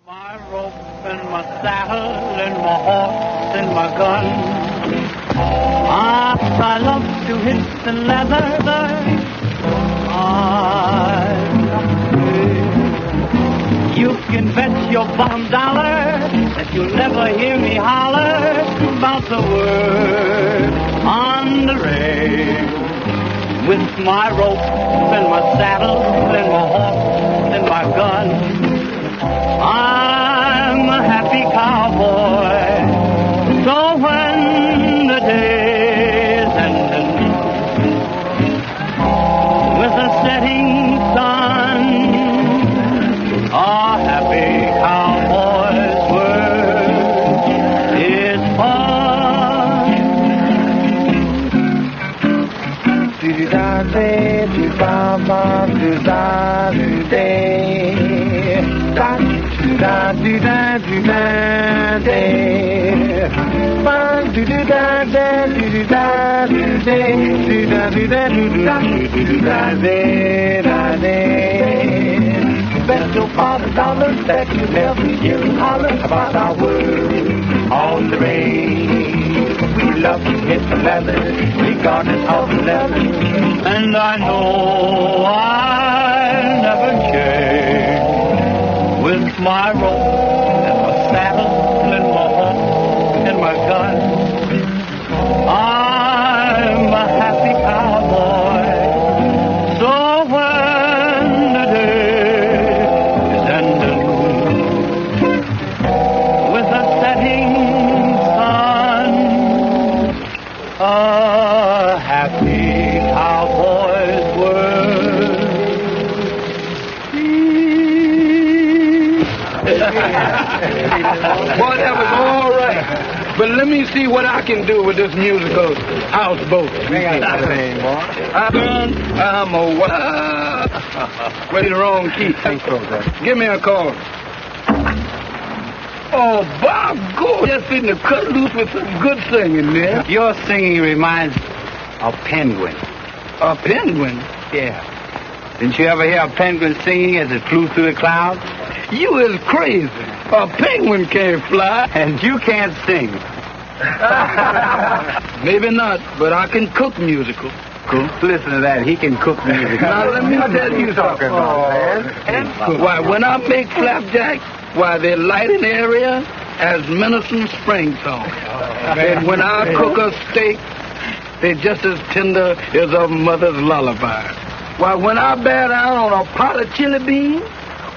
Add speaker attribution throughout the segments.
Speaker 1: My rope and my saddle and my horse and my gun. I love to hit the leather. I love to. You can bet your bottom dollar that you'll never hear me holler about the word on the range. With my rope and my saddle and my horse and my gun, I'm a happy cowboy. So when the day is ending, with a setting sun, a happy cowboy's word is fun. Do-da-day, do-ba-ba, do-da-do-day. Do-da-do-da-do-da-day. Do-da-do-da-do-da-do-da-day. Bet your $5 that you never hear me holler about our word on the range. We love to hit the leather, regardless of the leather. And I know I'll never change. With my rope and my saddle and my horse and my gun, I'm a happy cowboy. So when the day is ending, with a setting sun, a happy cowboy's word.
Speaker 2: Boy, that was all right. But let me see what I can do with this musical houseboat. I'm a Wait in the wrong key. Give me a call. Oh, by God, just fitting to cut loose with some good singing there.
Speaker 1: Your singing reminds of penguin.
Speaker 2: A penguin?
Speaker 1: Yeah. Didn't you ever hear a penguin singing as it flew through the clouds?
Speaker 2: You is crazy. A penguin can't fly.
Speaker 1: And you can't sing.
Speaker 2: Maybe not, but I can cook musical.
Speaker 1: Cool. Listen to that. He can cook music.
Speaker 2: Now, let me tell you something. Why, when I make flapjack, why, they light an area as Menacing Spring song. And when I cook a steak, they're just as tender as a mother's lullaby. Why, when I bear down on a pot of chili beans,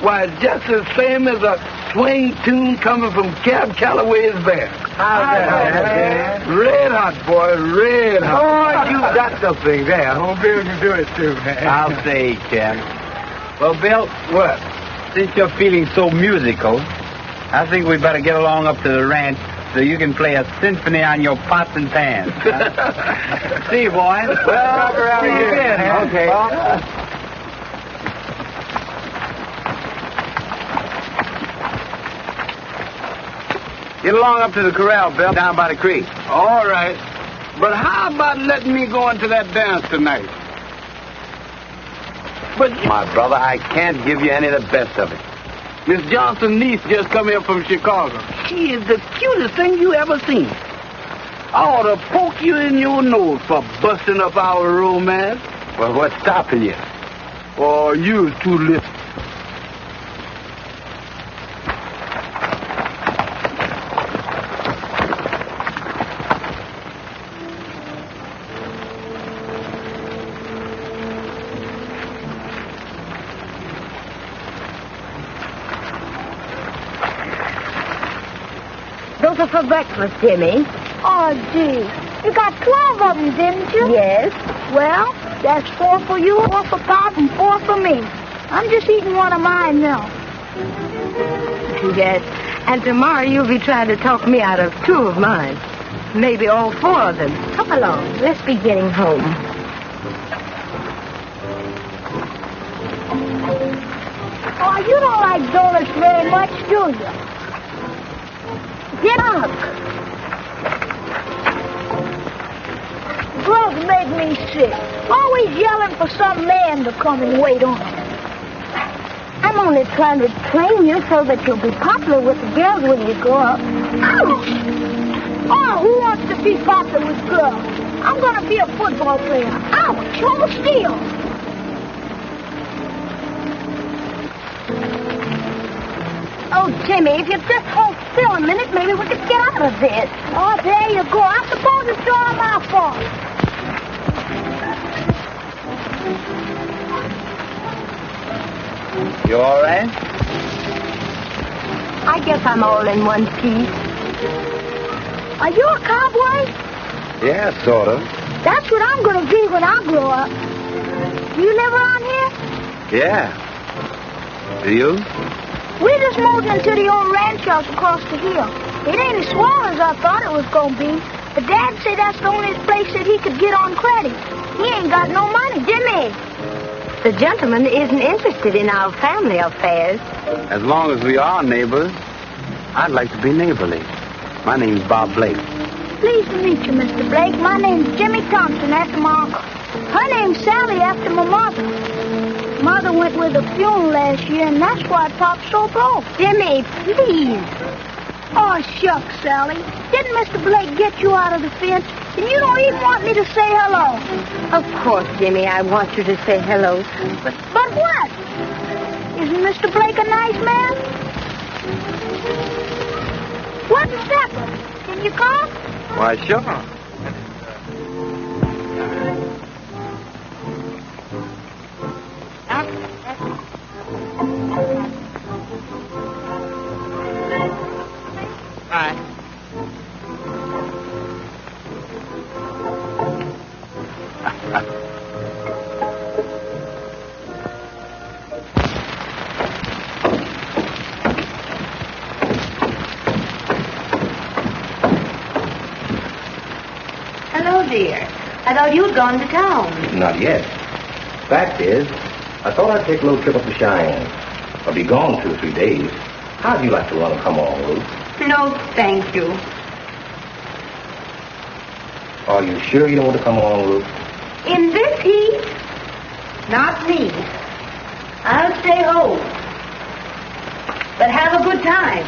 Speaker 2: why, it's just the same as a swing tune coming from Cab Calloway's band. Red hot, boy, red hot.
Speaker 1: Oh, you got something there.
Speaker 2: I'll be able to do it, too, man.
Speaker 1: I'll say, Ken. Well, Bill,
Speaker 2: What?
Speaker 1: since you're feeling so musical, I think we better get along up to the ranch so you can play a symphony on your pots and pans. Huh? See you, boys.
Speaker 2: Well,
Speaker 1: see you again. Okay. Get along up to the corral, Bill, down by the creek.
Speaker 2: All right. But how about letting me go into that dance tonight? But
Speaker 1: My brother, I can't give you any of the best of it.
Speaker 2: Miss Johnson's niece just come here from Chicago. She is the cutest thing you ever seen. I ought to poke you in your nose for busting up our romance.
Speaker 1: Well, what's stopping you?
Speaker 2: Oh, you's too little.
Speaker 3: Those are for breakfast, Jimmy.
Speaker 4: Oh, gee. You got 12 of them, didn't you?
Speaker 3: Yes.
Speaker 4: Well, that's 4 for you, 4 for Pop, and 4 for me. I'm just eating one of mine now.
Speaker 3: Yes. And tomorrow you'll be trying to talk me out of 2 of mine. Maybe all 4 of them. Come along. Let's be getting home.
Speaker 4: Oh, you don't like donuts very much, do you? Get up. Drugs make me sick. Always yelling for some man to come and wait on him. I'm only trying to train you so that you'll be popular with the girls when you grow up. Ouch! Oh, who wants to be popular with girls? I'm going to be a football player. Ouch! Hold still. Oh, Jimmy, if you just hold still a minute, maybe we could get out of this. Oh, there you go. I suppose it's all my fault.
Speaker 5: You all right?
Speaker 3: I guess I'm all in one piece.
Speaker 4: Are you a cowboy?
Speaker 5: Yeah, sort of.
Speaker 4: That's what I'm going to be when I grow up. Do you live around here?
Speaker 5: Yeah. Do you?
Speaker 4: We just moved into the old ranch house across the hill. It ain't as swell as I thought it was going to be. But Dad said that's the only place that he could get on credit. He ain't got no money. Jimmy!
Speaker 3: The gentleman isn't interested in our family affairs.
Speaker 5: As long as we are neighbors, I'd like to be neighborly. My name's Bob Blake.
Speaker 4: Pleased to meet you, Mr. Blake. My name's Jimmy Thompson, after my uncle. Her name's Sally, after my mother. Mother went with a funeral last year, and that's why Pop's so broke.
Speaker 3: Jimmy, please.
Speaker 4: Oh, shucks, Sally. Didn't Mr. Blake get you out of the fence? And you don't even want me to say hello.
Speaker 3: Of course, Jimmy, I want you to say hello.
Speaker 4: But what? Isn't Mr. Blake a nice man? What's that? Can you come?
Speaker 5: Why, sure.
Speaker 2: Hi.
Speaker 3: Hello, dear. I thought you'd gone to town.
Speaker 6: Not yet. Fact is, I thought I'd take a little trip up to Cheyenne. I'll be gone 2 or 3 days. How'd you like to run and come on, Ruth?
Speaker 3: No, thank you.
Speaker 6: Are you sure you don't want to come on, Ruth?
Speaker 3: In this heat? Not me. I'll stay home. But have a good time.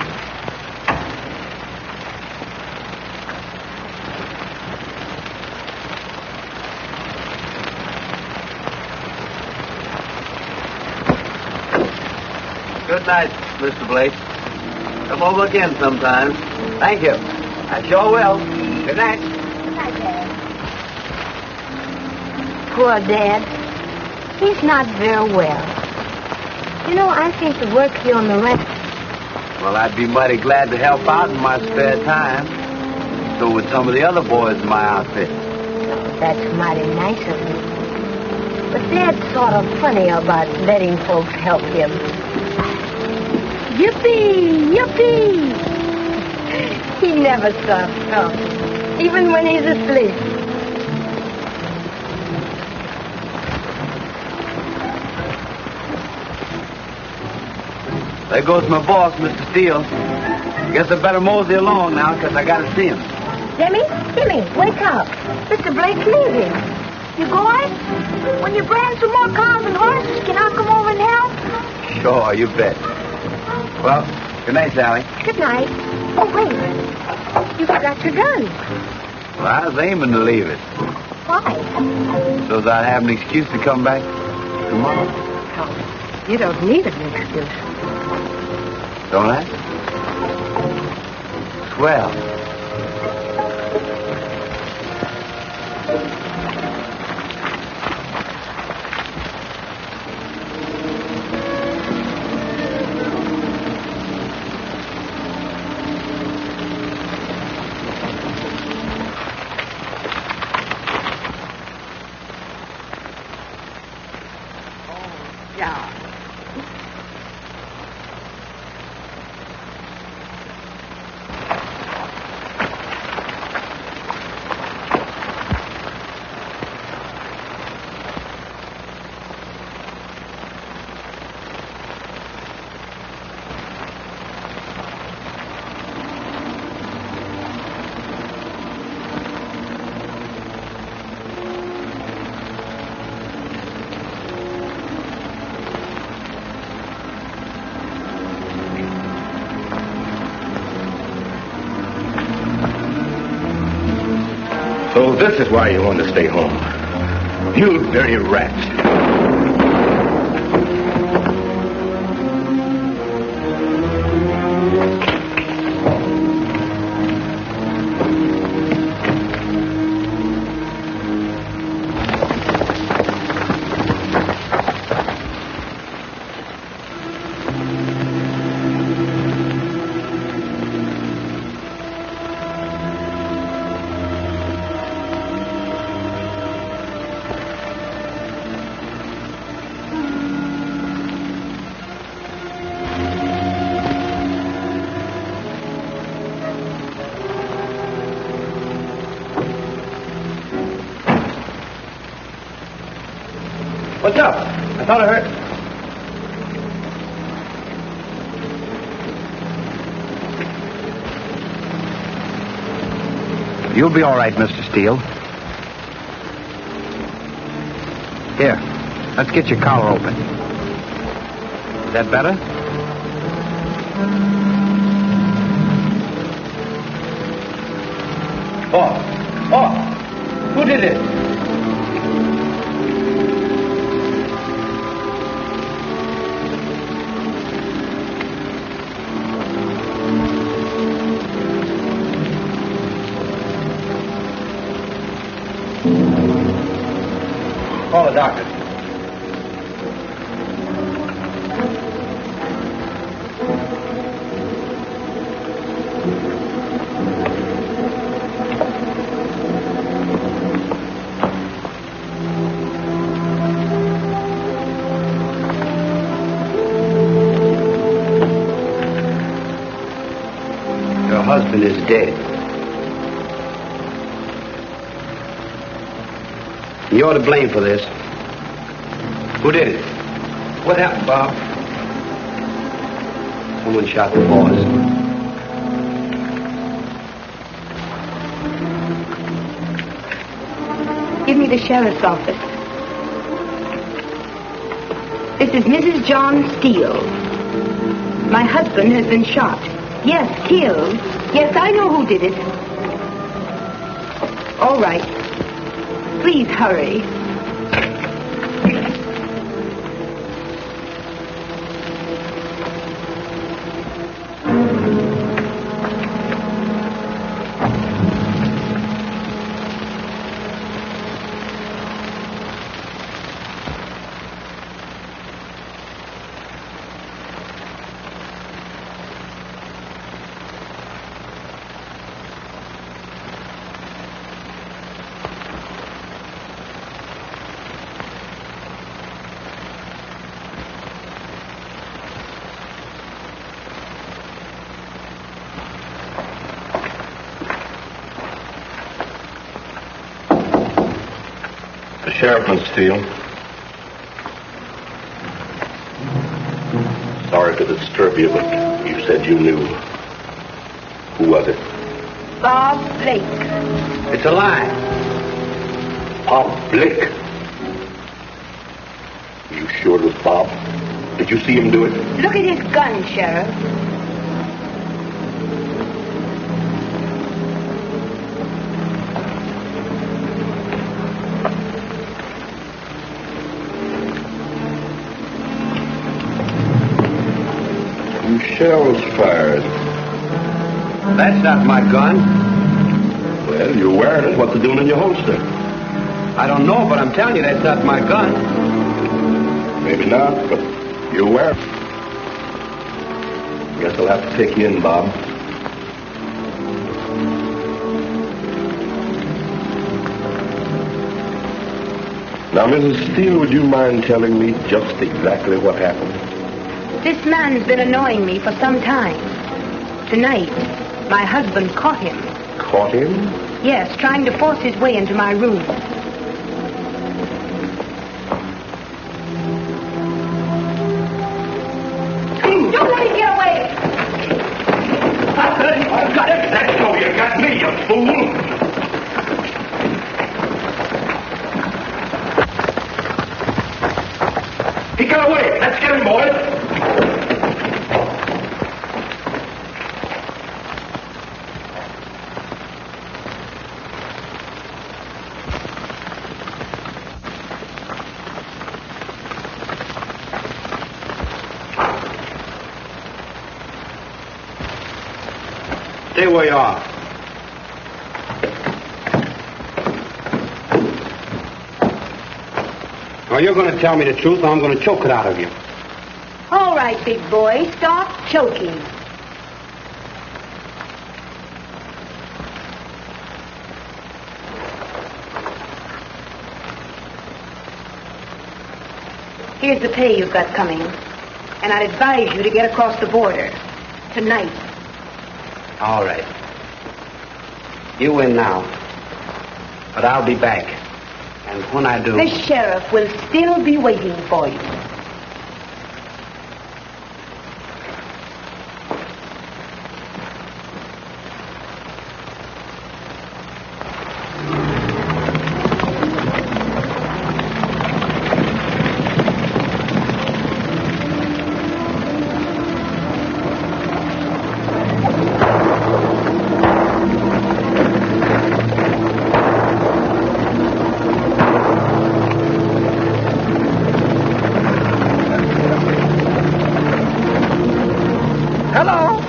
Speaker 5: Good night, Mr. Blake. Come over again sometime. Thank you. I sure will. Good night.
Speaker 4: Good night, Dad.
Speaker 3: Poor Dad. He's not very well. You know, I think the work here on the ranch...
Speaker 5: Well, I'd be mighty glad to help out in my spare time. So would some of the other boys in my outfit.
Speaker 3: That's mighty nice of you. But Dad's sort of funny about letting folks help him.
Speaker 4: Yippee! Yippee!
Speaker 3: He never stops talking, even when he's asleep.
Speaker 5: There goes my boss, Mr. Steele. Guess I better mosey along now, because I got to see him.
Speaker 3: Jimmy, wake up. Mr. Blake's leaving.
Speaker 4: You going? When you brand some more cows and horses, can I come over and help?
Speaker 5: Sure, you bet. Well, good night, Sally.
Speaker 3: Good night. Oh, wait. You forgot your gun.
Speaker 5: Well, I was aiming to leave it,
Speaker 3: Why?
Speaker 5: so that I have an excuse to come back tomorrow.
Speaker 3: Oh, you don't need an excuse.
Speaker 5: Don't I? Swell.
Speaker 3: Yeah.
Speaker 6: So this is why you want to stay home. You dirty rats.
Speaker 5: What's up? I thought I heard...
Speaker 7: You'll be all right, Mr. Steele. Here, let's get your collar open. Is that better?
Speaker 5: Oh, who did it? Call the doctor.
Speaker 7: Your husband is dead. You're to blame for this. Who did it?
Speaker 5: What happened, Bob?
Speaker 7: Someone shot the boss.
Speaker 3: Give me the sheriff's office. This is Mrs. John Steele. My husband has been shot. Yes, killed. Yes, I know who did it. All right. Please hurry.
Speaker 6: Sheriff and Steele. Sorry to disturb you, but you said you knew. Who was it?
Speaker 3: Bob Blake.
Speaker 7: It's a lie.
Speaker 6: Bob Blake. Are you sure it was Bob? Did you see him do it?
Speaker 3: Look at his gun, Sheriff.
Speaker 6: Shells fired.
Speaker 7: That's not my gun.
Speaker 6: Well, you're wearing it. What's it doing in your holster?
Speaker 7: I don't know, but I'm telling you that's not my gun.
Speaker 6: Maybe not, but you're wearing it. Guess I'll have to take you in, Bob. Now, Mrs. Steele, would you mind telling me just exactly what happened?
Speaker 3: This man's been annoying me for some time. Tonight, my husband caught him.
Speaker 6: Caught him?
Speaker 3: Yes, trying to force his way into my room. Don't let him get away!
Speaker 6: I've got it. That's so you got me, you fool. He got away. Let's get him, boys.
Speaker 8: Stay where you are. Now, you're going to tell me the truth, or I'm going to choke it out of you.
Speaker 3: All right, big boy, stop choking. Here's the pay you've got coming. And I'd advise you to get across the border. Tonight.
Speaker 7: All right. You win now. But I'll be back. And when I do...
Speaker 3: The sheriff will still be waiting for you.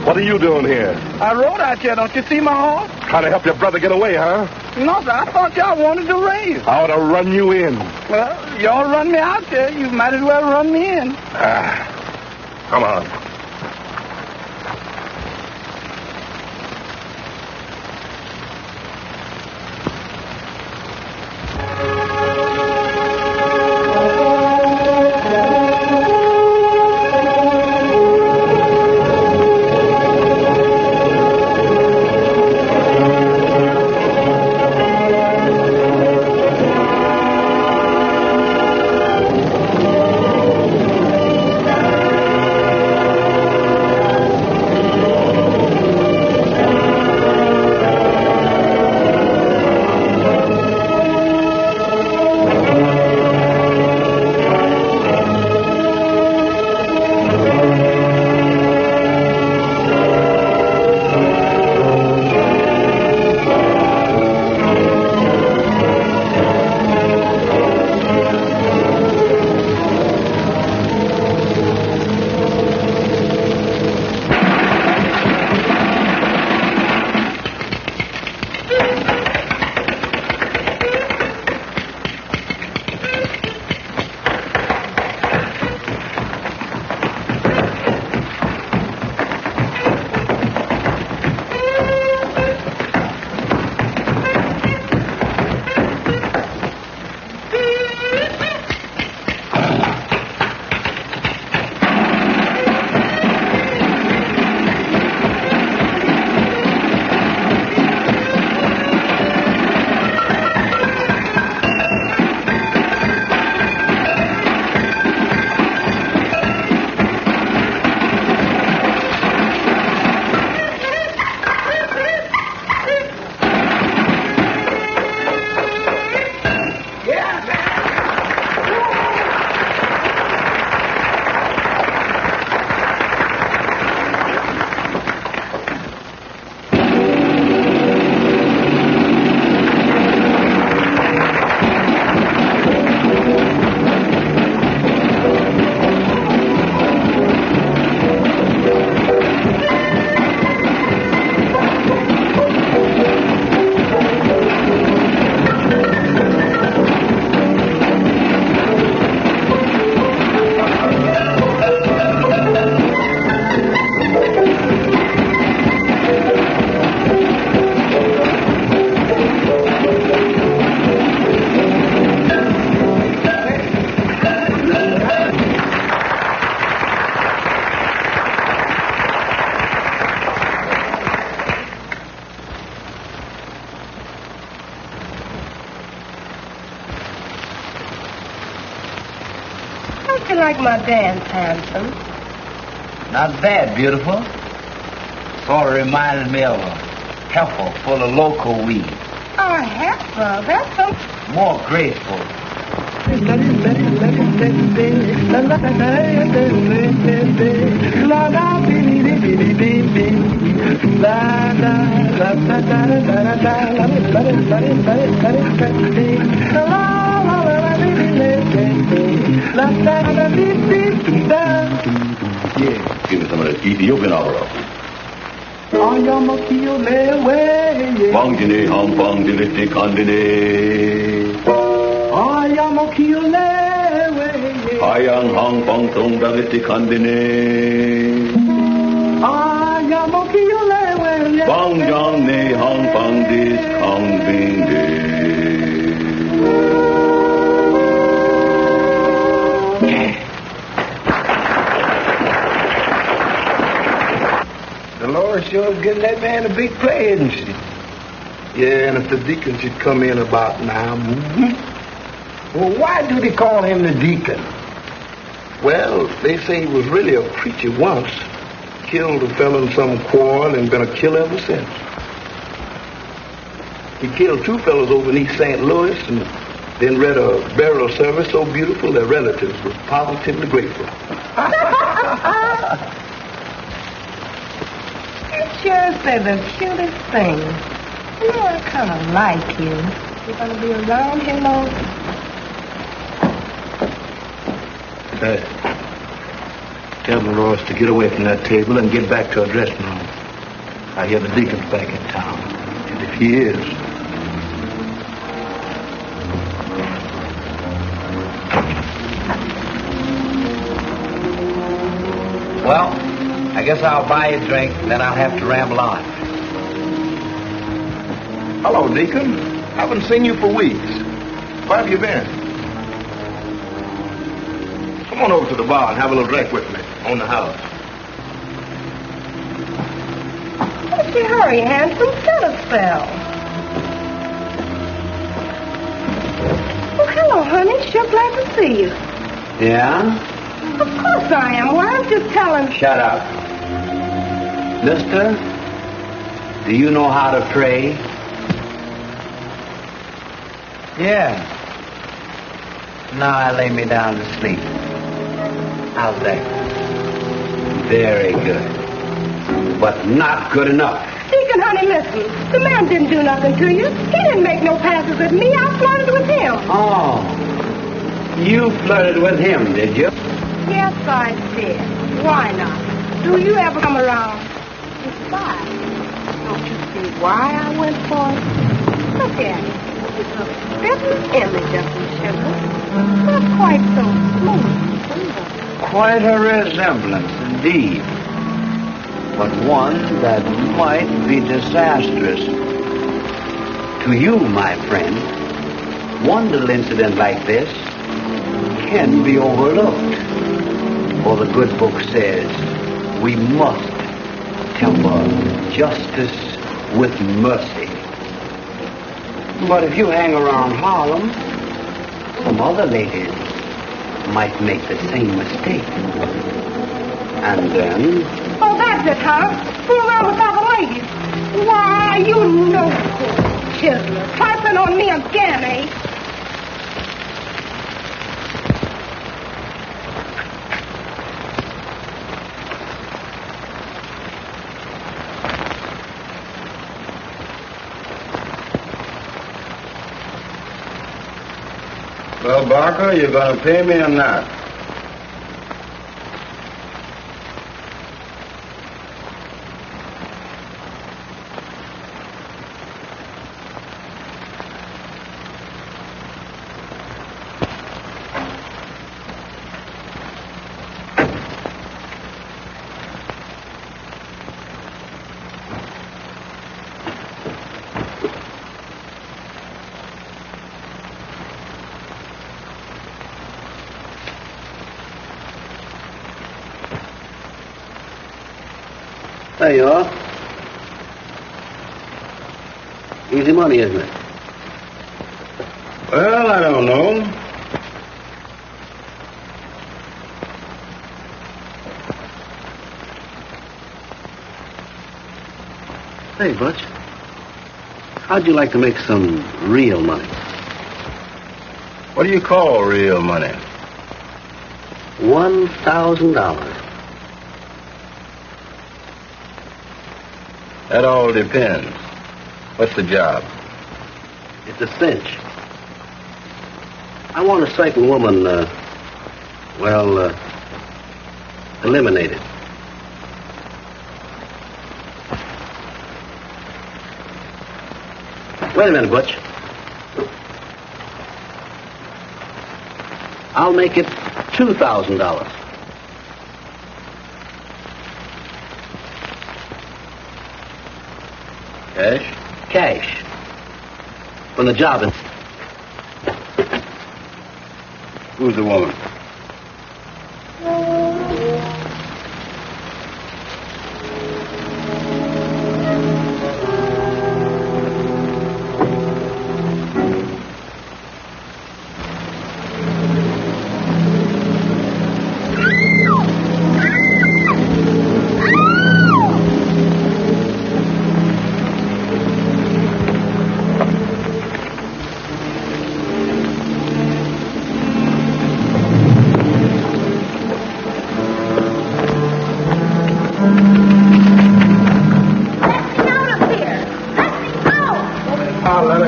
Speaker 9: What are you doing here?
Speaker 2: I rode out here. Don't you see my horse?
Speaker 9: Trying to help your brother get away, huh?
Speaker 2: No, sir. I thought y'all wanted to race.
Speaker 9: I ought to run you in.
Speaker 2: Well, y'all run me out there. You might as well run me in.
Speaker 9: Come on.
Speaker 3: Don't you like my dance, handsome?
Speaker 7: Not bad, beautiful. Sort of reminds me of a heifer full of local weed.
Speaker 3: Oh, heifer, that's so...
Speaker 7: More graceful.
Speaker 6: Yeah, give me some of that Ethiopian opera.
Speaker 1: Bangini ham bang diliti kandini. Ayang hang bang tong daliti kandini. Bang jang ni hang bang dis kang bindi.
Speaker 2: The Lord sure is giving that man a big play, isn't she? Yeah, and if the deacon should come in about now. Well, why do they call him the deacon? Well, they say he was really a preacher once. Killed a fellow in some quarrel and been a killer ever since. He killed 2 fellows over in East St. Louis and then read a burial service so beautiful their relatives were positively grateful.
Speaker 3: You sure say the cutest thing. You know, I kind of like you. You're going to be around here long.
Speaker 2: Tell Dolores to get away from that table and get back to her dressing room. I hear the deacon's back in town. And if he is...
Speaker 7: Well, I guess I'll buy you a drink, and then I'll have to ramble on.
Speaker 9: Hello, Deacon. Haven't seen you for weeks. Where have you been? Come on over to the bar and have a little drink with me on the house.
Speaker 3: What's your hurry, handsome? Set a spell. Oh, hello, honey. Sure glad to see you.
Speaker 7: Yeah?
Speaker 3: Of course I am. Well, I was just telling...
Speaker 7: Shut up. Mister, do you know how to pray? Yeah. Now I lay me down to sleep. How's that? Very good. But not good enough.
Speaker 3: Deacon, honey, listen. The man didn't do nothing to you. He didn't make no passes at me. I flirted with him.
Speaker 7: Oh. You flirted with him, did you?
Speaker 3: Yes, I did. Why not? Do you ever come around? Besides, don't you see why I went for it? Look at it. It's a spitting image of the sugar. Not quite so smooth, either.
Speaker 7: Quite a resemblance, indeed. But one that might be disastrous. To you, my friend, one little incident like this can be overlooked. For the good book says we must temper justice with mercy. But if you hang around Harlem, some other ladies might make the same mistake. And then...
Speaker 3: Oh, that's it, huh? Fool around with other ladies. Why, you no good chiseler. Trifling on me again, eh?
Speaker 6: Well, Barker, you going to pay me or not?
Speaker 7: There you are. Easy money, isn't it?
Speaker 6: Well, I don't know.
Speaker 7: Hey, Butch. How'd you like to make some real money?
Speaker 6: What do you call real money?
Speaker 7: $1,000.
Speaker 6: That all depends. What's the job?
Speaker 7: It's a cinch. I want a certain woman, eliminated. Wait a minute, Butch. I'll make it $2,000.
Speaker 8: Cash?
Speaker 7: Cash. When the job is...
Speaker 8: Who's the woman?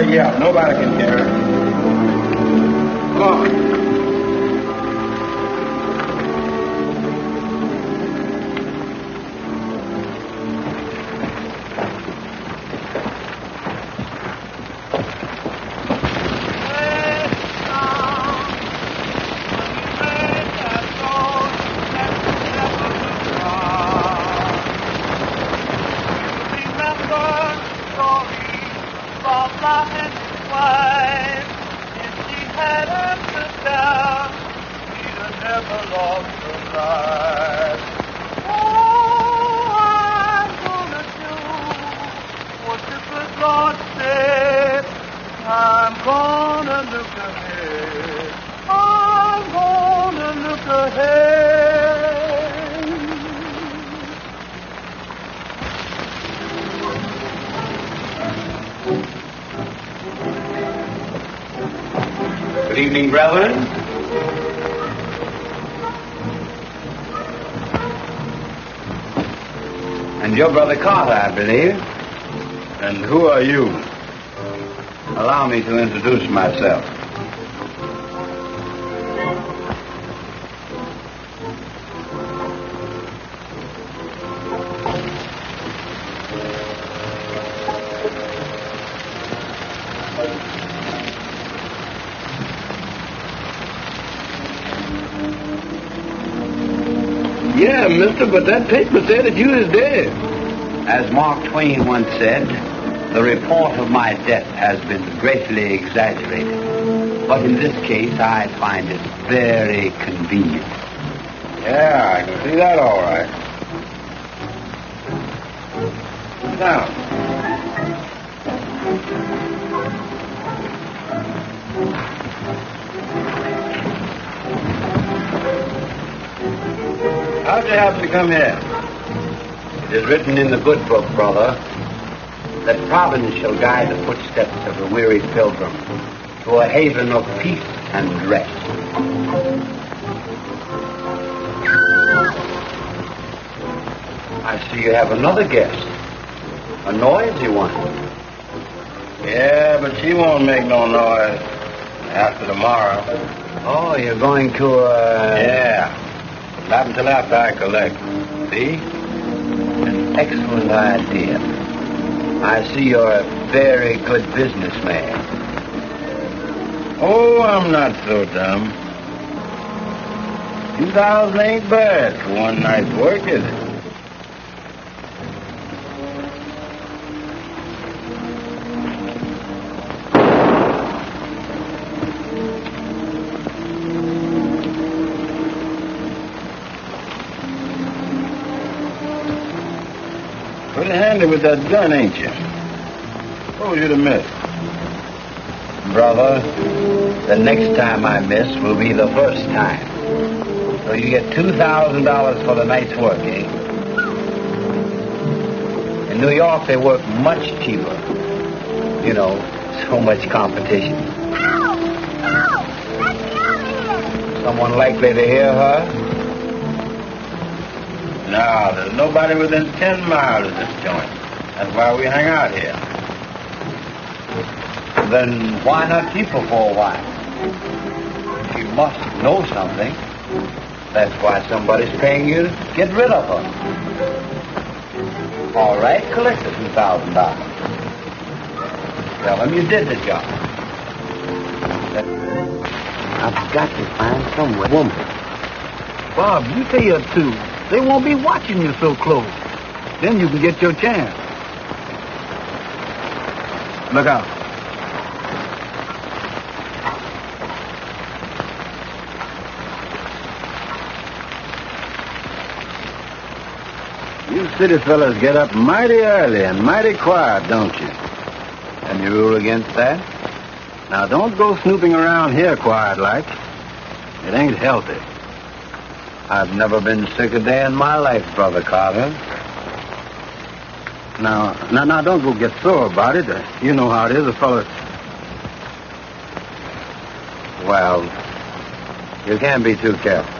Speaker 9: Yeah, nobody can hear her. Come on.
Speaker 8: Good evening, brethren. And your brother Carter, I believe. And who are you? Allow me to introduce myself.
Speaker 2: Yeah, mister, but that paper said that you is dead.
Speaker 7: As Mark Twain once said, the report of my death has been greatly exaggerated. But in this case, I find it very convenient.
Speaker 8: Yeah, I can see that all right. Sit down. How'd you happen to come here?
Speaker 7: It is written in the good book, brother, that Providence shall guide the footsteps of the weary pilgrim to a haven of peace and rest. I see you have another guest. A noisy one.
Speaker 8: Yeah, but she won't make no noise after tomorrow.
Speaker 7: Oh, you're going to,
Speaker 8: Yeah. Not until after I collect. See?
Speaker 7: An excellent idea. I see you're a very good businessman.
Speaker 8: Oh, I'm not so dumb. 2,000 ain't bad for one night's work, is it? Pretty handy with that gun, ain't you? What was you to miss?
Speaker 7: Brother, the next time I miss will be the first time. So you get $2,000 for the night's work, eh? In New York, they work much cheaper. You know, so much competition.
Speaker 4: Ow! Ow! Let me out of here!
Speaker 7: Someone likely to hear her?
Speaker 8: No, there's nobody within 10 miles of this joint. That's why we hang out here.
Speaker 7: Then why not keep her for a while? She must know something. That's why somebody's paying you to get rid of her. All right, collect the $2,000. Tell him you did the job. I've got to find some woman.
Speaker 2: Bob, you tell her to. They won't be watching you so close. Then you can get your chance. Look out.
Speaker 8: You city fellas get up mighty early and mighty quiet, don't you?
Speaker 7: And you rule against that?
Speaker 8: Now, don't go snooping around here quiet like. It ain't healthy.
Speaker 7: I've never been sick a day in my life, Brother Carter.
Speaker 8: Now, don't go get sore about it. You know how it is, a fella.
Speaker 7: Well, you can't be too careful.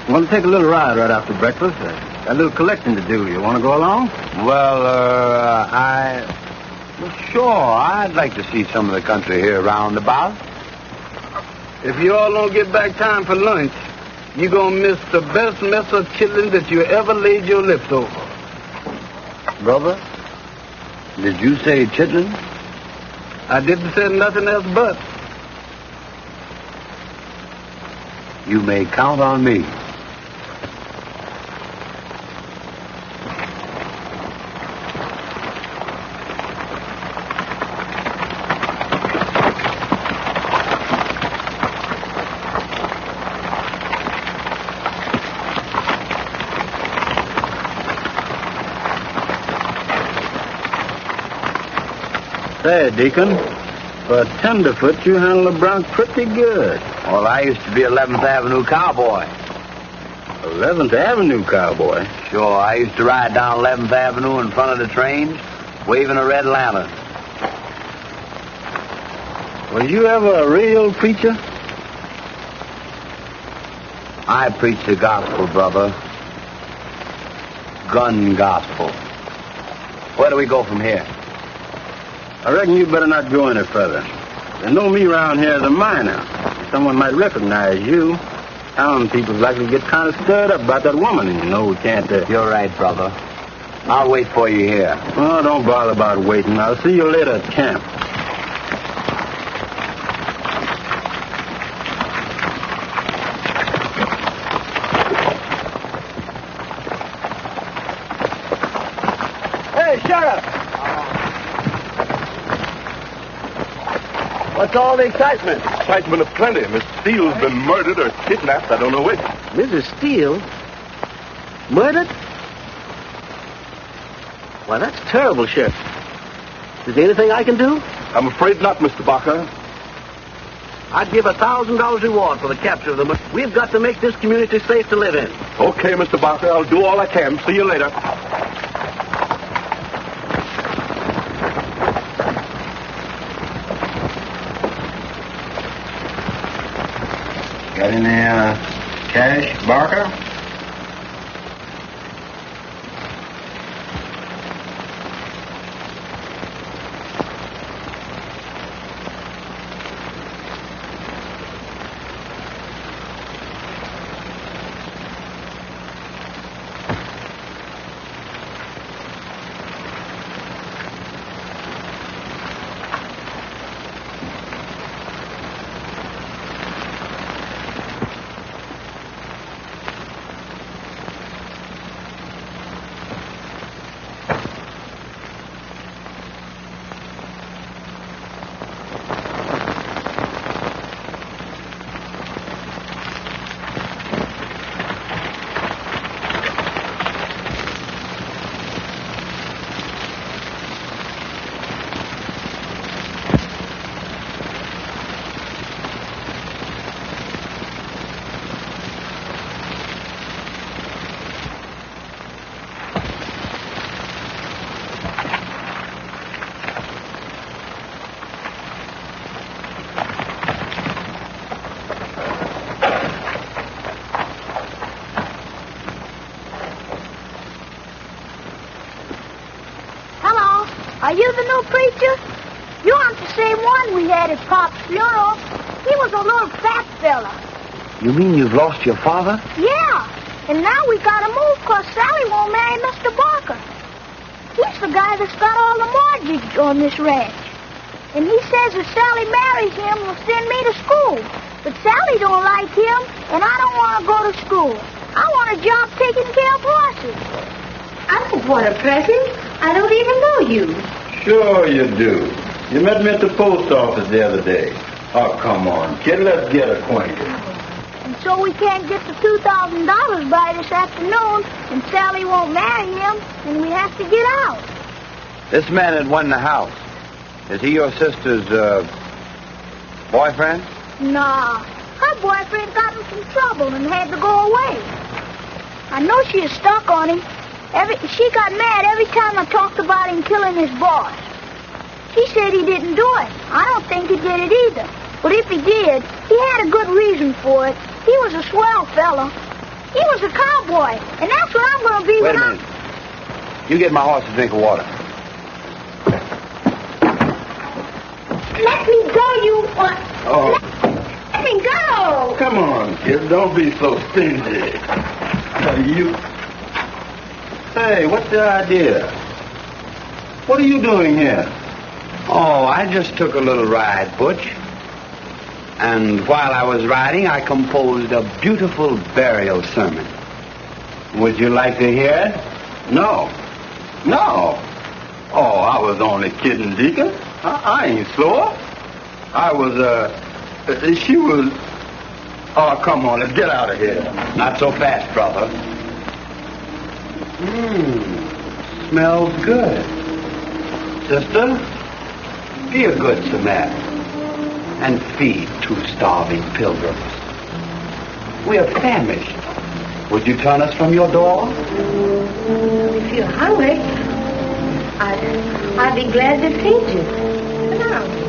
Speaker 8: I'm going to take a little ride right after breakfast. Got a little collecting to do. You want to go along?
Speaker 7: Well, sure. I'd like to see some of the country here round about.
Speaker 2: If you all don't get back time for lunch, you're going to miss the best mess of chitlins that you ever laid your lips over.
Speaker 7: Brother, did you say chitlin?
Speaker 2: I didn't say nothing else but.
Speaker 7: You may count on me.
Speaker 8: Say, Deacon, for a tenderfoot, you handle the bronc pretty good.
Speaker 7: Well, I used to be 11th Avenue cowboy.
Speaker 8: 11th Avenue cowboy?
Speaker 7: Sure, I used to ride down 11th Avenue in front of the trains, waving a red lantern.
Speaker 8: Was you ever a real preacher?
Speaker 7: I preach the gospel, brother. Gun gospel. Where do we go from here?
Speaker 8: I reckon you better not go any further. They know me around here as a miner. Someone might recognize you. Town people's likely to get kind of stirred up about that woman, and you know we can't...
Speaker 7: You're right, brother. I'll wait for you here.
Speaker 8: Oh, don't bother about waiting. I'll see you later at camp.
Speaker 5: Hey, Sheriff! What's all the excitement?
Speaker 9: Excitement of plenty. Miss Steele's been murdered or kidnapped, I don't know which.
Speaker 5: Mrs. Steele? Murdered? Why, that's terrible, Sheriff. Is there anything I can do?
Speaker 9: I'm afraid not, Mr. Barker.
Speaker 5: I'd give $1,000 reward for the capture of them. We've got to make this community safe to live in.
Speaker 9: Okay, Mr. Barker, I'll do all I can. See you later.
Speaker 6: Got any, cash, Barker?
Speaker 4: Are you the new preacher? You aren't the same one we had at Pop's funeral. He was a little fat fella.
Speaker 7: You mean you've lost your father?
Speaker 4: Yeah, and now we gotta move 'cause Sally won't marry Mr. Barker. He's the guy that's got all the mortgages. mortgage on this ranch. And he says if Sally marries him, he'll send me to school. But Sally don't like him, and I don't want to go to school. I want a job taking care of horses.
Speaker 3: I don't want a present. I don't even know you.
Speaker 8: Sure you do. You met me at the post office the other day. Oh, come on, kid, let's get acquainted.
Speaker 4: And so we can't get the $2,000 by this afternoon, and Sally won't marry him, and we have to get out.
Speaker 7: This man that won the house, is he your sister's, boyfriend?
Speaker 4: Nah, her boyfriend got in some trouble and had to go away. I know she is stuck on him. She got mad every time I talked about him killing his boss. She said he didn't do it. I don't think he did it either. But if he did, he had a good reason for it. He was a swell fella. He was a cowboy, and that's what I'm going to be
Speaker 7: Wait
Speaker 4: when
Speaker 7: a minute. You get my horse a drink of water.
Speaker 4: Let me go, you...
Speaker 8: Oh.
Speaker 4: Let me go!
Speaker 8: Come on, kid, don't be so stingy. You... Hey, what's the idea? What are you doing here?
Speaker 7: Oh, I just took a little ride, Butch. And while I was riding, I composed a beautiful burial sermon.
Speaker 8: Would you like to hear it? No. No. Oh, I was only kidding, Deacon. I ain't slow. I was, she was... Oh, come on, let's get out of here.
Speaker 7: Not so fast, brother. Smells good. Sister, be a good Samaritan and feed 2 starving pilgrims. We are famished. Would you turn us from your door?
Speaker 3: If you're hungry, I'd be glad to feed you. Sit down.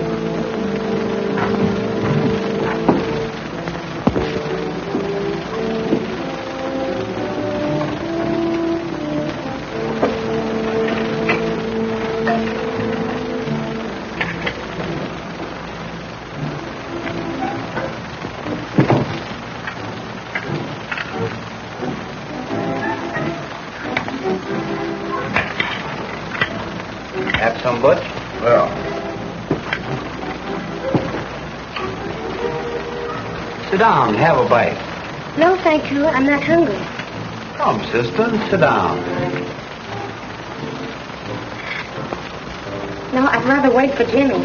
Speaker 7: Have some, Butch?
Speaker 8: Well,
Speaker 7: Sit down, have a bite.
Speaker 3: No, thank you. I'm not hungry.
Speaker 7: Come, sister, sit down.
Speaker 3: No, I'd rather wait for Jimmy.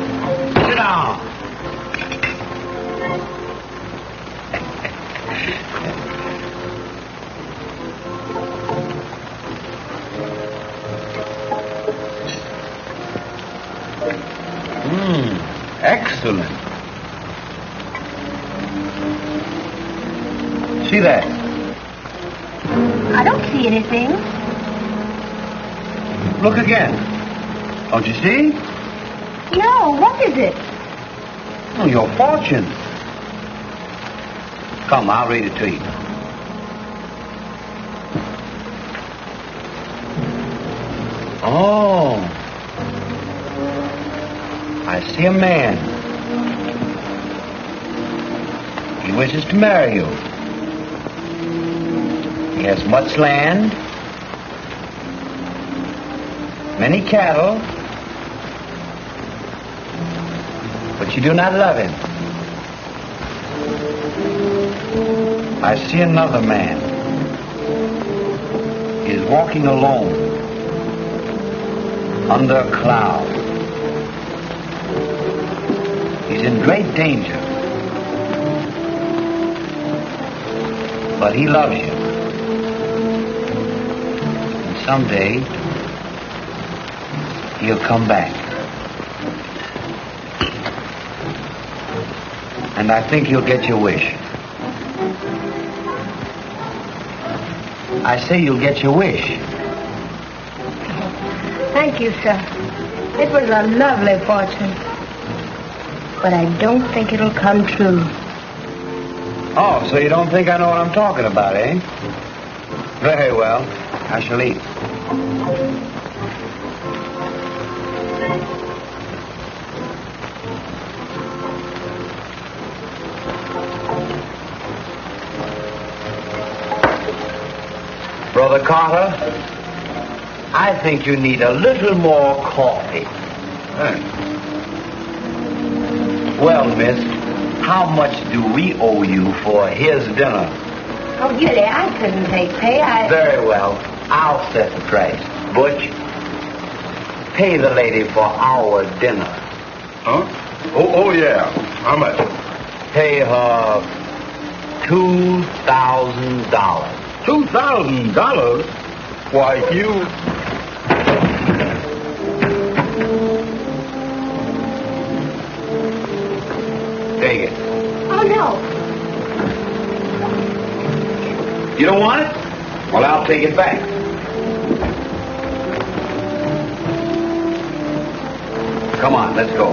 Speaker 7: Sit down. Excellent. See that?
Speaker 3: I don't see anything.
Speaker 7: Look again. Don't you see?
Speaker 3: No, what is it?
Speaker 7: Oh, your fortune. Come, I'll read it to you. Oh. I see a man. He wishes to marry you. He has much land, many cattle, but you do not love him. I see another man. He is walking alone under a cloud. He's in great danger. But he loves you. And someday, he'll come back. And I think you'll get your wish. I say you'll get your wish.
Speaker 3: Thank you, sir. It was a lovely fortune. But I don't think it'll come true.
Speaker 7: Oh, so you don't think I know what I'm talking about, eh? Very well. I shall eat. Brother Carter, I think you need a little more coffee. Well, miss, how much do we owe you for his dinner?
Speaker 3: Oh, really, I couldn't take pay.
Speaker 7: Very well. I'll set the price. Butch, pay the lady for our dinner.
Speaker 9: Huh? Oh, yeah. How much?
Speaker 7: Pay her $2,000.
Speaker 9: $2,000? Why, you...
Speaker 7: Take it.
Speaker 3: Oh, no.
Speaker 7: You don't want it? Well, I'll take it back. Come on, let's go.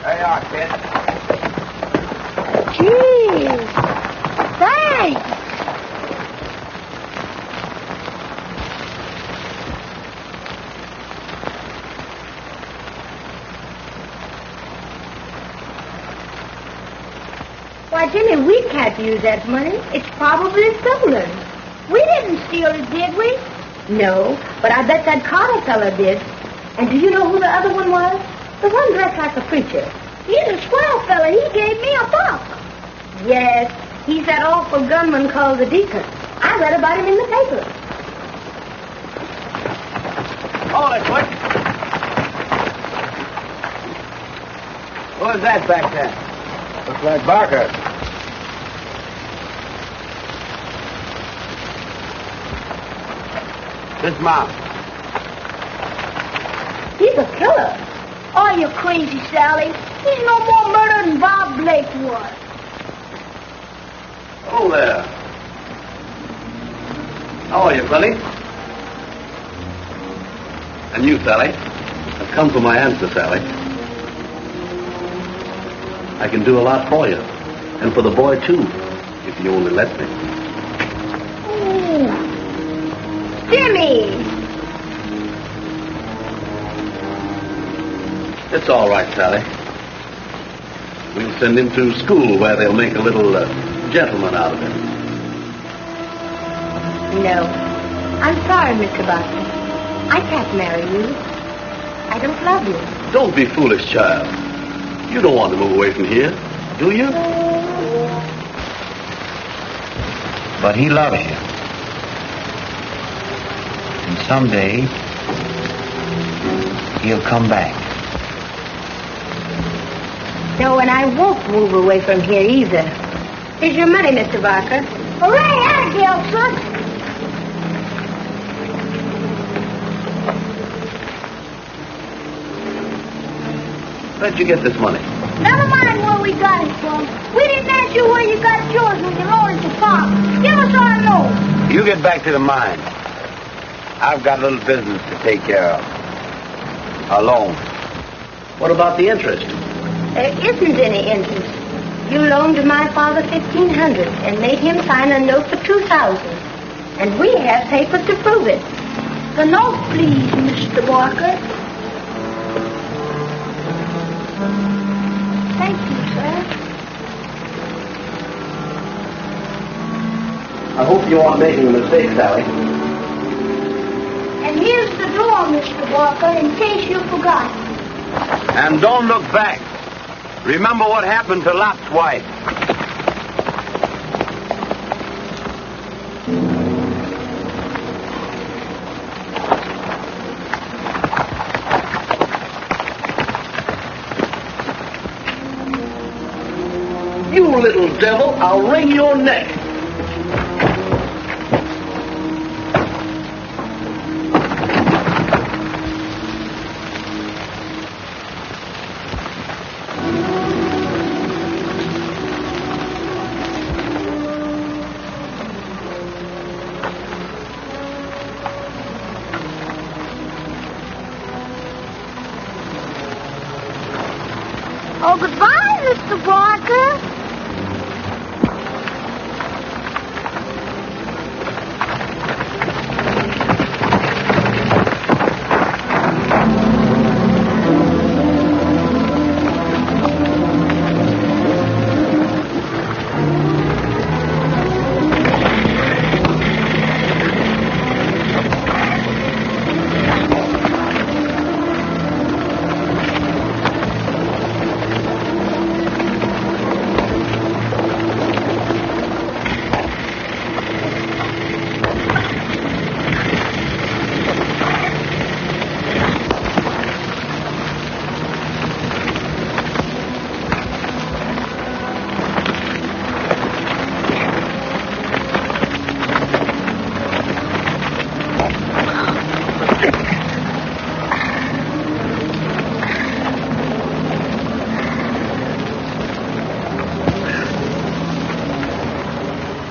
Speaker 7: There you are, kid.
Speaker 4: Gee, thanks.
Speaker 3: Why, Jimmy, we can't use that money. It's probably stolen.
Speaker 4: We didn't steal it, did we?
Speaker 3: No, but I bet that Carter fella did. And do you know who the other one was? The one dressed like a preacher.
Speaker 4: He's a swell fella. He gave me a buck.
Speaker 3: Yes, he's that awful gunman called the Deacon. I read about him in the paper.
Speaker 7: Hold it, Butch. Who's that back there?
Speaker 9: Looks like Barker.
Speaker 7: This mom.
Speaker 3: He's a killer.
Speaker 4: Oh, you crazy, Sally. He's no more murder than Bob Blake was.
Speaker 7: Oh, there. How are you, Billy? And you, Sally? I've come for my answer, Sally. I can do a lot for you. And for the boy, too, if you only let me.
Speaker 4: Ooh. Jimmy!
Speaker 7: It's all right, Sally. We'll send him to school where they'll make a little gentleman out of him.
Speaker 3: No. I'm sorry, Mr. Barker. I can't marry you. I don't love you.
Speaker 7: Don't be foolish, child. You don't want to move away from here, do you? But he loves you. And someday, he'll come back.
Speaker 3: No, and I won't move away from here either. Here's your money, Mr. Barker.
Speaker 4: Hooray, Abigail, son!
Speaker 7: Where'd you get this money?
Speaker 4: Never mind where we got it from. We didn't ask you where you got yours when you loaded the farm. Give us our loan.
Speaker 7: You get back to the mine. I've got a little business to take care of. A loan. What about the interest?
Speaker 3: There isn't any interest. You loaned my father $1,500 and made him sign a note for $2,000. And we have papers to prove it.
Speaker 4: The note, please, Mr. Barker. Thank you, sir.
Speaker 7: I hope you aren't making a mistake, Sally.
Speaker 4: And here's the door, Mr. Barker, in case you forgot.
Speaker 7: And don't look back. Remember what happened to Lot's wife. You little devil, I'll wring your neck.
Speaker 4: Oh, goodbye, Mr. Barker.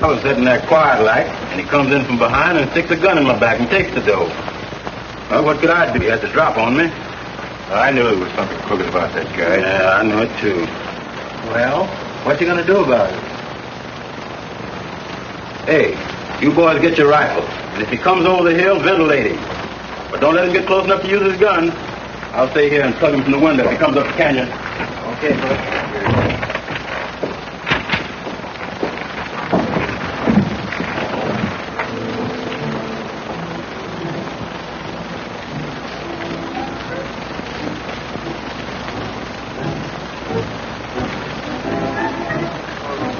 Speaker 8: I was sitting there quiet like, and he comes in from behind and sticks a gun in my back and takes the dough. Well, what could I do? He had to drop on me. I knew there was something crooked about that guy. Yeah, I knew it too. Well, what you gonna do about it? Hey, you boys get your rifles. And if he comes over the hill, ventilate him. But don't let him get close enough to use his gun. I'll stay here and plug him from the window if he comes up the canyon.
Speaker 5: Okay, Bud.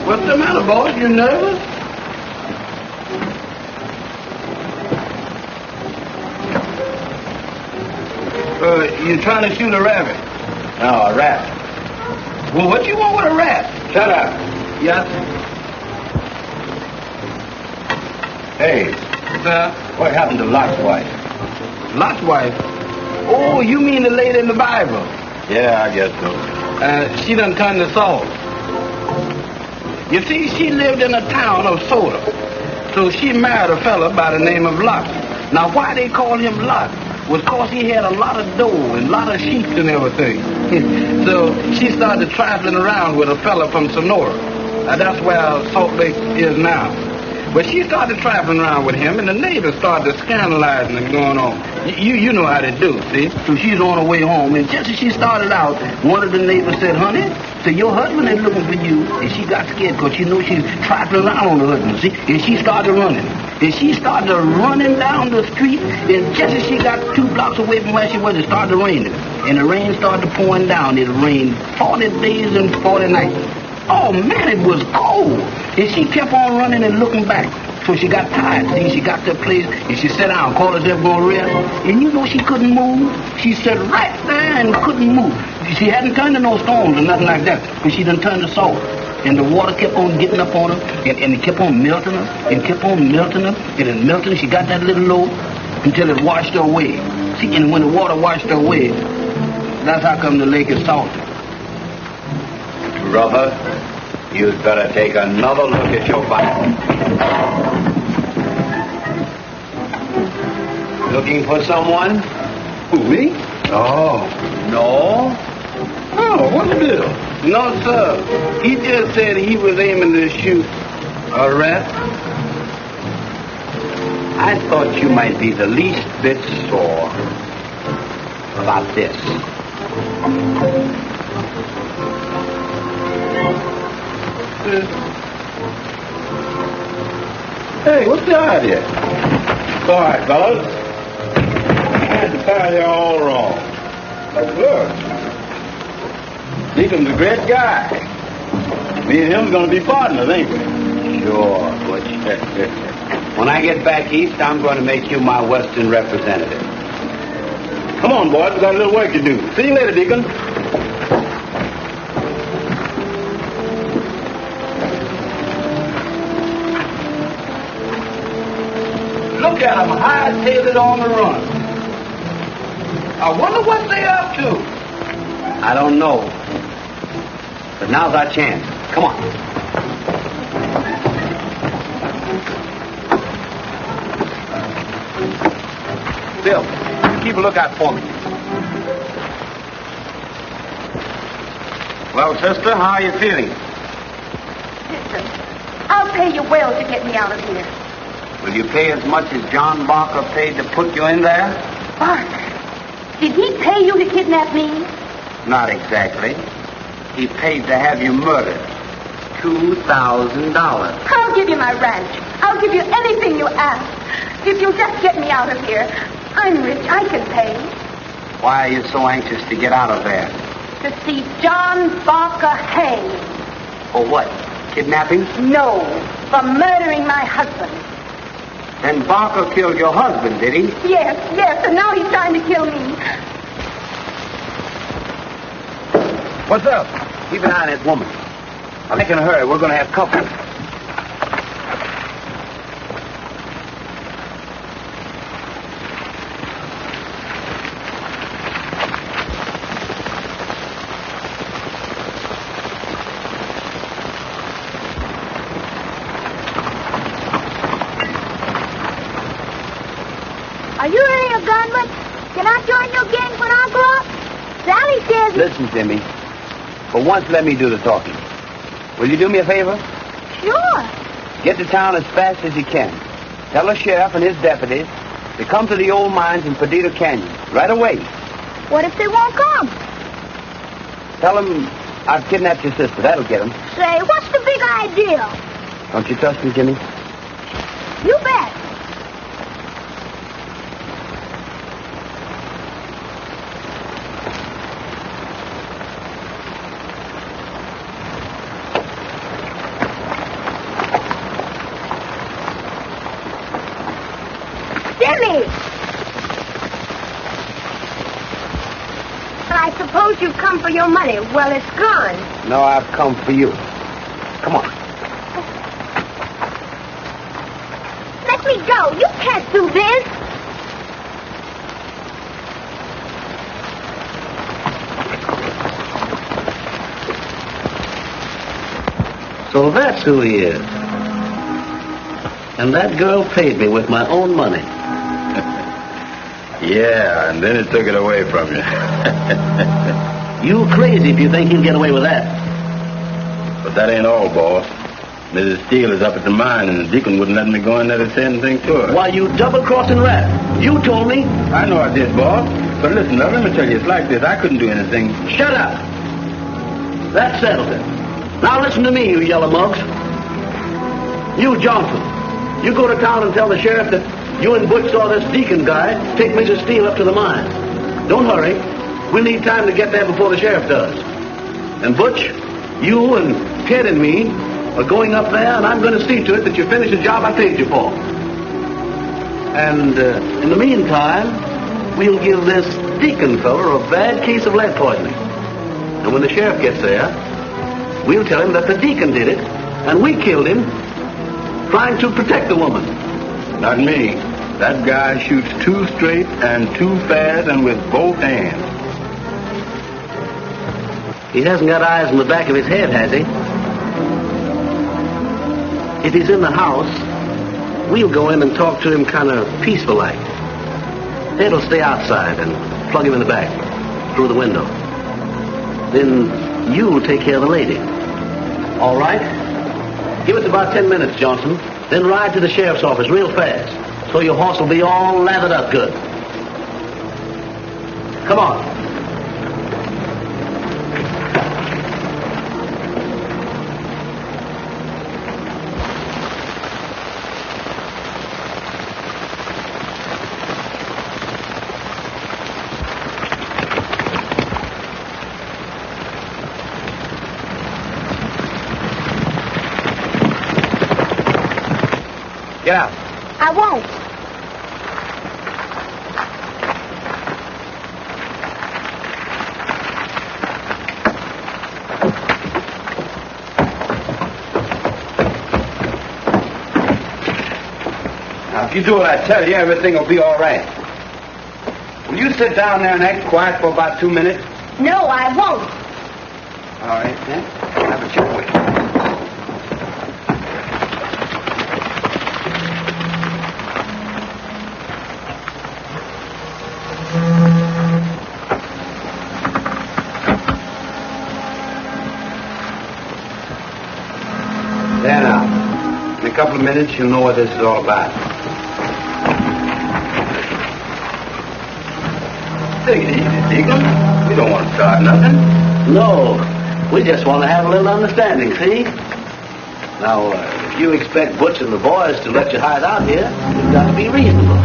Speaker 2: What's the matter, boys? You nervous? You trying to shoot a rabbit?
Speaker 8: No, a rat.
Speaker 2: Well, what you want with a rat?
Speaker 8: Shut up.
Speaker 2: Yes.
Speaker 8: Hey,
Speaker 2: Sir?
Speaker 8: what happened to Lot's wife?
Speaker 2: Lot's wife? Oh, you mean the lady in the Bible?
Speaker 8: Yeah, I guess so.
Speaker 2: She done turned to salt. You see, she lived in a town of Soda. So she married a fella by the name of Lot. Now, why they call him Lot was because he had a lot of dough and a lot of sheep and everything. So she started trifling around with a fella from Sonora. That's where Salt Lake is now. But she started trifling around with him, and the neighbors started scandalizing and going on. You know how they do, see? So she's on her way home, and just as she started out, one of the neighbors said, honey, so your husband is looking for you. And she got scared because she knew she's trifling around on her husband, see? And she started running. And she started running down the street, and just as she got 2 blocks away from where she was, it started raining. And the rain started pouring down. It rained 40 days and 40 nights. Oh, man, it was cold. And she kept on running and looking back. So she got tired. See, she got to a place, and she sat down, called herself going to rest. And you know she couldn't move. She sat right there and couldn't move. She hadn't turned to no storms or nothing like that, but she done turned to salt. And the water kept on getting up on her, and it kept on melting her, and kept on melting her, and it melted her. She got that little low until it washed her away. See, and when the water washed her away, that's how come the lake is salty.
Speaker 7: Brother, you'd better take another look at your Bible. Looking for someone?
Speaker 2: Who, me?
Speaker 7: Oh. No?
Speaker 2: Oh, what's the deal? No, sir. He just said he was aiming to shoot a rat.
Speaker 7: I thought you might be the least bit sore about this.
Speaker 8: Hey, what's the idea? All right, fellas. I had to pair you all wrong. Look. Deacon's a great guy. Me and him's gonna be partners, ain't we?
Speaker 7: Sure, Butch. When I get back east, I'm going to make you my Western representative.
Speaker 8: Come on, boys. We got a little work to do. See you later, Deacon.
Speaker 2: Look at them, high-tailed on the run. I wonder what they up to.
Speaker 7: I don't know. But now's our chance. Come on. Bill, keep a lookout for me.
Speaker 8: Well, sister, how are you feeling?
Speaker 4: Listen, I'll pay you well to get me out of here.
Speaker 7: Will you pay as much as John Barker paid to put you in there?
Speaker 4: Barker, did he pay you to kidnap me?
Speaker 7: Not exactly. He paid to have you murdered. $2,000.
Speaker 4: I'll give you my ranch. I'll give you anything you ask. If you'll just get me out of here. I'm rich. I can pay.
Speaker 7: Why are you so anxious to get out of there?
Speaker 4: To see John Barker hanged.
Speaker 7: For what? Kidnapping?
Speaker 4: No, for murdering my husband.
Speaker 7: Then Barker killed your husband, did he?
Speaker 4: Yes, and now he's trying to kill me.
Speaker 8: What's up?
Speaker 7: Keep an eye on that woman. I'll make in a hurry. We're going to have company.
Speaker 4: Are you really a gunman? Can I join your gang when I grow up? Sally says...
Speaker 7: Listen, Timmy. For once, let me do the talking. Will you do me a favor?
Speaker 4: Sure.
Speaker 7: Get to town as fast as you can. Tell the sheriff and his deputies to come to the old mines in Perdido Canyon right away.
Speaker 4: What if they won't come?
Speaker 7: Tell them I've kidnapped your sister. That'll get them.
Speaker 4: Say, what's the big idea?
Speaker 7: Don't you trust me, Jimmy?
Speaker 4: You bet. Jimmy! I suppose you've come for your money. Well, it's gone.
Speaker 7: No, I've come for you. Come on.
Speaker 4: Let me go. You can't do this.
Speaker 5: So that's who he is. And that girl paid me with my own money.
Speaker 8: Yeah, and then it took it away from you.
Speaker 5: You crazy if you think he'll get away with that.
Speaker 8: But that ain't all, boss. Mrs. Steele is up at the mine, and the deacon wouldn't let me go in there to say anything to her.
Speaker 5: Why, you double-crossing rat. You told me.
Speaker 8: I know I did, boss. But listen, now, let me tell you, it's like this. I couldn't do anything.
Speaker 5: Shut up. That settles it. Now listen to me, you yellow mugs. You, Johnson, you go to town and tell the sheriff that you and Butch saw this deacon guy take Mrs. Steele up to the mine. Don't hurry. We'll need time to get there before the sheriff does. And Butch, you and Ted and me are going up there, and I'm going to see to it that you finish the job I paid you for. And in the meantime, we'll give this deacon feller a bad case of lead poisoning. And when the sheriff gets there, we'll tell him that the deacon did it, and we killed him trying to protect the woman.
Speaker 8: Not me. That guy shoots too straight and too fast and with both hands.
Speaker 5: He hasn't got eyes in the back of his head, has he? If he's in the house, we'll go in and talk to him kind of peaceful-like. Ted'll stay outside and plug him in the back, through the window. Then you'll take care of the lady. All right? Give us about 10 minutes, Johnson. Then ride to the sheriff's office real fast, so your horse will be all lathered up good. Come on.
Speaker 7: Get out.
Speaker 4: I won't.
Speaker 7: Now, if you do what I tell you, everything will be all right. Will you sit down there and act quiet for about 2 minutes?
Speaker 4: No, I won't.
Speaker 7: All right, then. Have it your way. There now. In a couple of minutes, you'll know what this is all about.
Speaker 8: Take it easy, Deacon. We don't want to start nothing.
Speaker 5: No, we just want to have a little understanding, see? Now, if you expect Butch and the boys to let you hide out here, you've got to be reasonable.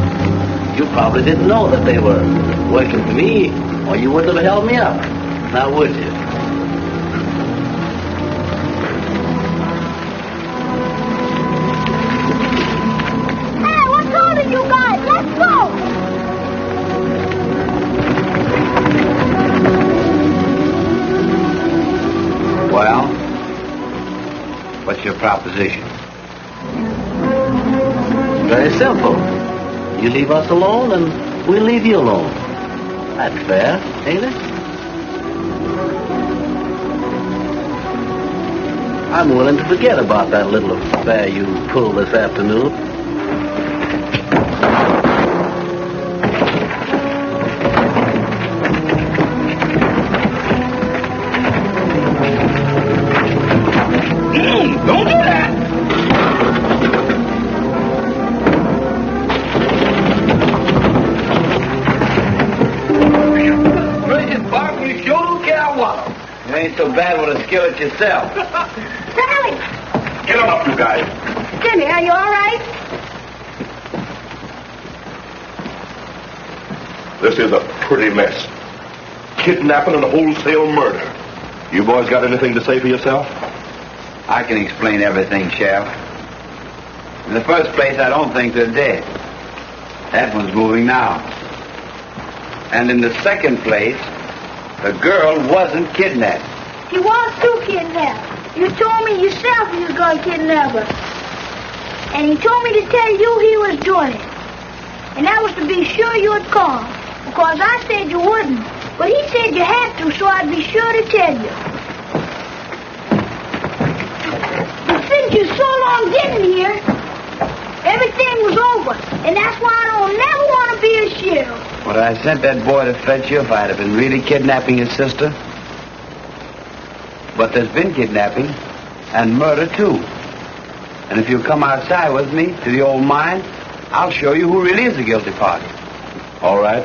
Speaker 5: You probably didn't know that they were working for me, or you wouldn't have held me up. Now, would you?
Speaker 4: Hey, what's holding you guys? Let's go!
Speaker 7: Well, what's your proposition?
Speaker 5: Very simple. You leave us alone, and we'll leave you alone. That's fair, ain't it? I'm willing to forget about that little affair you pulled this afternoon.
Speaker 7: as bad with a skillet yourself.
Speaker 4: Sally!
Speaker 9: Get him up, you guys.
Speaker 4: Jimmy, are you all right?
Speaker 9: This is a pretty mess. Kidnapping and wholesale murder. You boys got anything to say for yourself?
Speaker 7: I can explain everything, Sheriff. In the first place, I don't think they're dead. That one's moving now. And in the second place, the girl wasn't kidnapped.
Speaker 4: He was too kidnapped. You told me yourself you was going to kidnap her. And he told me to tell you he was doing it. And that was to be sure you would come. Because I said you wouldn't. But he said you had to, so I'd be sure to tell you. But since you so long didn't hear, everything was over. And that's why I don't never want to be a sheriff.
Speaker 7: Would I sent that boy to fetch you if I'd have been really kidnapping his sister? But there's been kidnapping and murder, too. And if you'll come outside with me to the old mine, I'll show you who really is the guilty party.
Speaker 9: All right.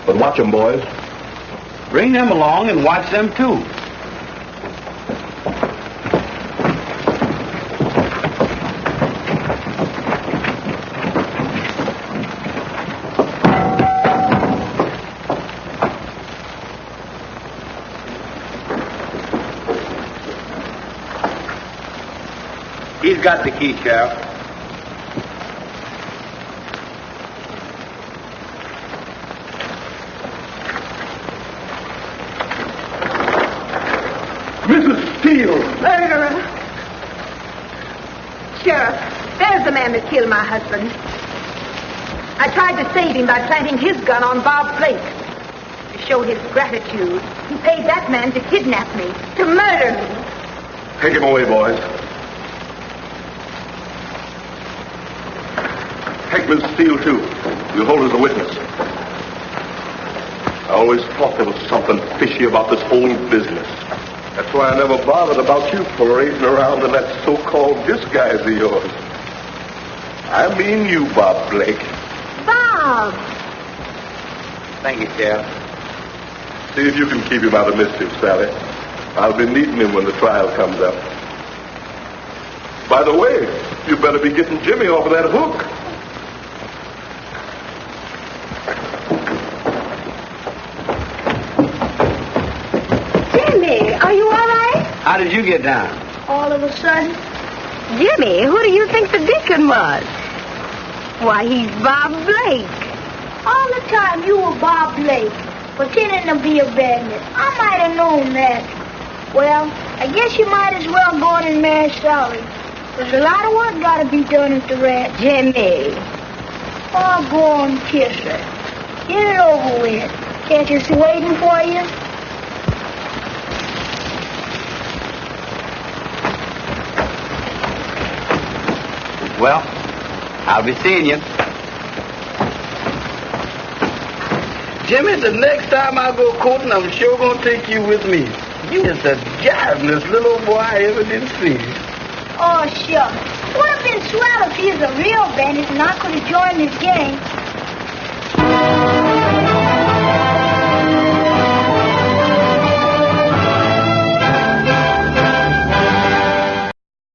Speaker 9: But watch them, boys.
Speaker 7: Bring them along and watch them, too.
Speaker 8: He's got the key, Sheriff.
Speaker 9: Mrs. Steele!
Speaker 3: Murderer. Sheriff, there's the man that killed my husband. I tried to save him by planting his gun on Bob Blake. To show his gratitude, he paid that man to kidnap me, to murder me.
Speaker 9: Take him away, boys. Take Mrs. Steele, too. You hold as a witness. I always thought there was something fishy about this whole business. That's why I never bothered about you parading around in that so-called disguise of yours. I mean you, Bob Blake.
Speaker 3: Bob!
Speaker 7: Thank you, Sheriff.
Speaker 9: See if you can keep him out of mischief, Sally. I'll be needing him when the trial comes up. By the way, you better be getting Jimmy off of that hook.
Speaker 4: Jimmy, are you all right?
Speaker 7: How did you get down?
Speaker 4: All of a sudden.
Speaker 3: Jimmy, who do you think the deacon was? Why, he's Bob Blake.
Speaker 4: All the time you were Bob Blake, pretending to be a bandit. I might have known that. Well, I guess you might as well go in and marry Sally. There's a lot of work got to be done at the ranch.
Speaker 3: Jimmy.
Speaker 4: Oh, go on, kiss her. Get it over with. Can't you see waiting for you?
Speaker 7: Well, I'll be seeing you. Jimmy, the next time I go courting, I'm sure going to take you with me. You're the jivingest little boy I ever did see.
Speaker 4: Oh, sure. It would have been swell if he was a real bandit and I could have joined his gang.